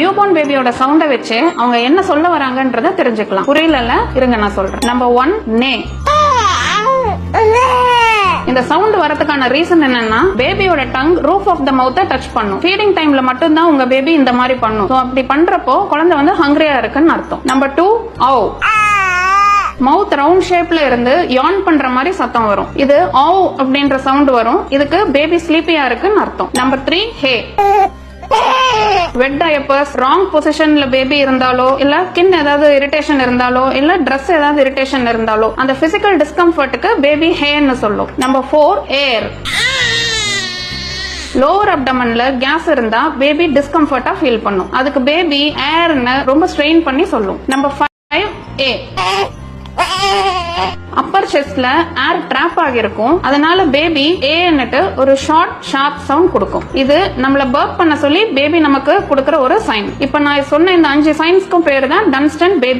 New born பேபியோட சவுண்ட வச்சு அவங்க என்ன சொல்ல வராங்கன்றத தெரிஞ்சுக்கலாம். புரியல, இருங்க நான் சொல்றேன். நம்பர் 1 நே. இந்த சவுண்ட் வரதுக்கான ரீசன் என்னன்னா பேபியோட டங் ரூஃப் ஆஃப் த மவுத்த டச் பண்ணும். ஃபீடிங் டைம்ல மட்டும் தான் உங்க பேபி இந்த மாதிரி பண்ணும். அப்படி பண்றப்போ குழந்தை வந்து ஹங்கிரியா இருக்குன்னு அர்த்தம். நம்பர் 2 ஆவ். மவுத் ரவுண்ட் ஷேப்ல இருந்து யான் பண்ற மாதிரி சத்தம் வரும். இது ஆவ் அப்படின்ற சவுண்ட் வரும். இதுக்கு பேபி ஸ்லீப்பியா இருக்குன்னு அர்த்தம். நம்பர் 3 ஹே. வெட் டயப்பர்ஸ், ராங் பொசிஷன்ல பேபி இருந்தாலோ, இல்ல ஸ்கின் ஏதாவது இரிட்டேஷன் இருந்தாலோ, இல்ல Dress ஏதாவது இரிட்டேஷன் இருந்தாலோ அந்த பிசிக்கல் டிஸ்கம்ஃபர்ட்டுக்கு பேபி ஹேன்னு சொல்லும். நம்பர் 4 ஏர். லோவர் அப்டமன்ல கேஸ் இருந்தா பேபி டிஸ்கம்ஃபர்ட்டா ஃபீல் பண்ணும். அதுக்கு பேபி ஏர்னு ரொம்ப ஸ்ட்ரெயின் பண்ணி சொல்லும். நம்பர் 5 ஏ. அப்பர் செஸ்ட்ல ஏர் ட்ராப் ஆகிருக்கும். அதனால பேபி ஏன்னுட்டு ஒரு ஷார்ட் ஷார்ப் சவுண்ட் கொடுக்கும். இது நம்மள பர்ப் பண்ண சொல்லி பேபி நமக்கு கொடுக்கிற ஒரு சைன். இப்ப நான் சொன்ன இந்த 5 சைன்ஸ்க்கும் பேரு தான் டன்ஸ்டன் பேபி